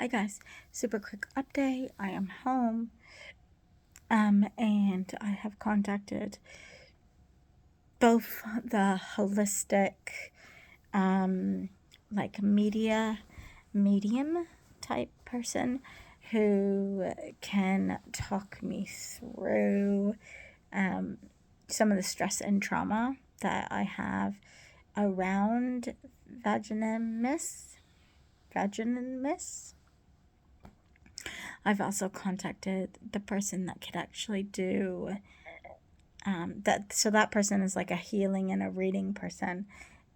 Hi guys, super quick update. I am home, and I have contacted both the holistic, like medium type person who can talk me through some of the stress and trauma that I have around vaginismus. Vaginismus. I've also contacted the person that could actually do that person is like a healing and a reading person.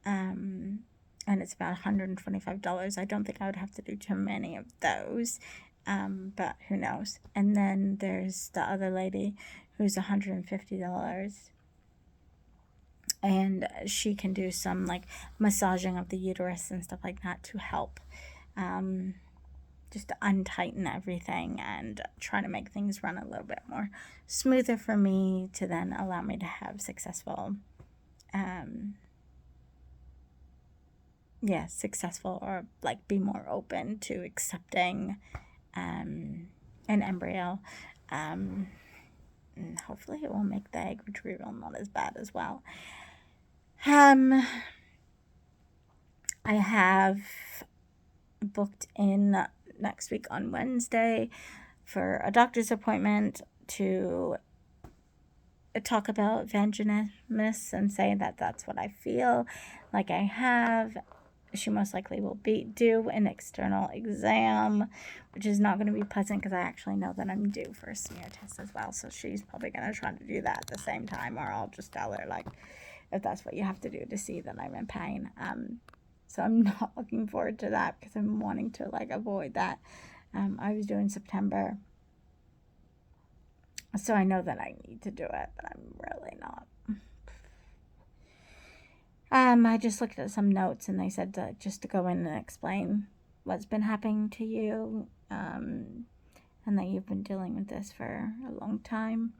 And it's about $125. I don't think I would have to do too many of those. But who knows? And then there's the other lady who's $150, and she can do some like massaging of the uterus and stuff like that to help just to untighten everything and try to make things run a little bit more smoother for me to then allow me to have successful or like be more open to accepting an embryo. And hopefully it will make the egg retrieval not as bad as well. I have booked in next week on Wednesday for a doctor's appointment to talk about vaginismus and say that that's what I feel like I have. She most likely will do an external exam, which is not going to be pleasant because I actually know that I'm due for a smear test as well. So she's probably going to try to do that at the same time, or I'll just tell her, like, if that's what you have to do to see that I'm in pain. So I'm not looking forward to that because I'm wanting to, like, avoid that. I was due in September. So I know that I need to do it, but I'm really not. I just looked at some notes and they said just to go in and explain what's been happening to you, and that you've been dealing with this for a long time.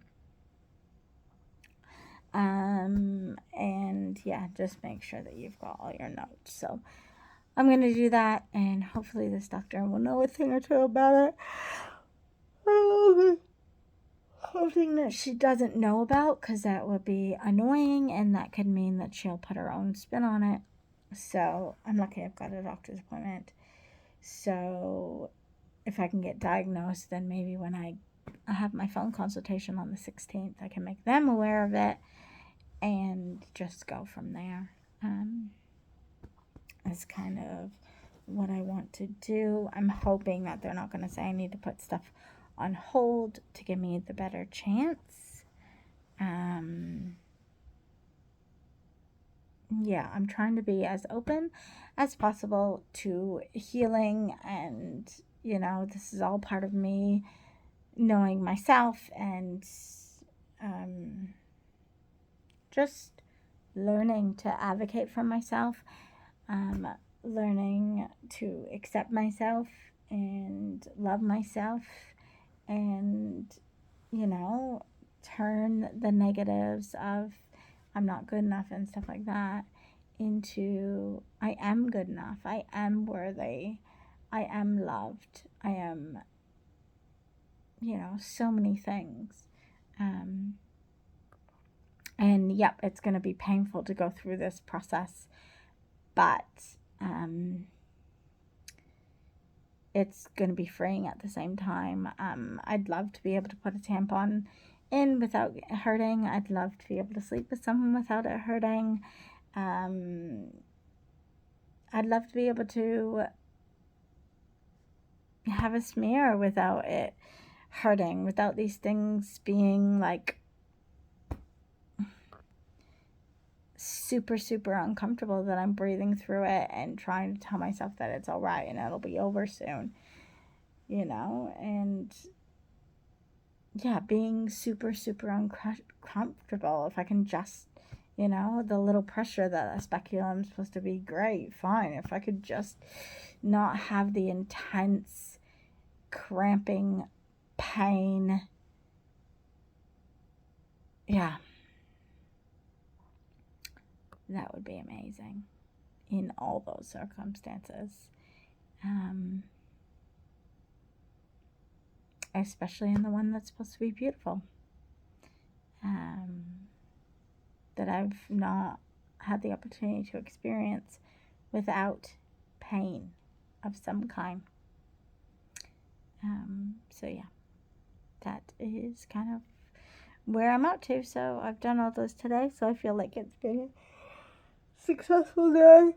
And yeah, just make sure that you've got all your notes. So I'm going to do that, and hopefully this doctor will know a thing or two about it. Something that she doesn't know about, because that would be annoying, and that could mean that she'll put her own spin on it. So I'm lucky I've got a doctor's appointment. So if I can get diagnosed, then maybe when I have my phone consultation on the 16th, I can make them aware of it and just go from there. That's kind of what I want to do. I'm hoping that they're not going to say I need to put stuff on hold to give me the better chance. Yeah, I'm trying to be as open as possible to healing, and this is all part of me knowing myself and just learning to advocate for myself, learning to accept myself and love myself, and turn the negatives of I'm not good enough and stuff like that into I am good enough, I am worthy, I am loved, I am, so many things. And yep, it's going to be painful to go through this process, but it's going to be freeing at the same time. I'd love to be able to put a tampon in without hurting. I'd love to be able to sleep with someone without it hurting. I'd love to be able to have a smear without it hurting, without these things being like super, super uncomfortable, that I'm breathing through it and trying to tell myself that it's all right and it'll be over soon, and yeah, being super, super uncomfortable. If I can just, the little pressure that a speculum is supposed to be great, fine. If I could just not have the intense cramping pain, yeah, that would be amazing in all those circumstances. especially in the one that's supposed to be beautiful, that I've not had the opportunity to experience without pain of some kind. So yeah, that is kind of where I'm up to. So I've done all those today, so I feel like it's been a successful day.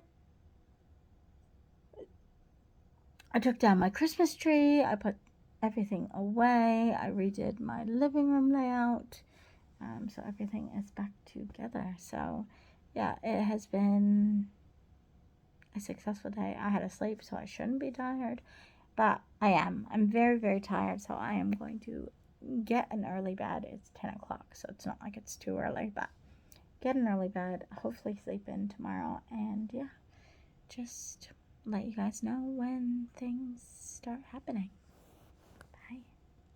I took down my Christmas tree, I put everything away, I redid my living room layout, so everything is back together. So yeah, it has been a successful day. I had to sleep, so I shouldn't be tired, but I am. I'm very, very tired, so I am going to get an early bed. It's 10 o'clock, so it's not like it's too early, but get an early bed, hopefully sleep in tomorrow, and yeah, just let you guys know when things start happening.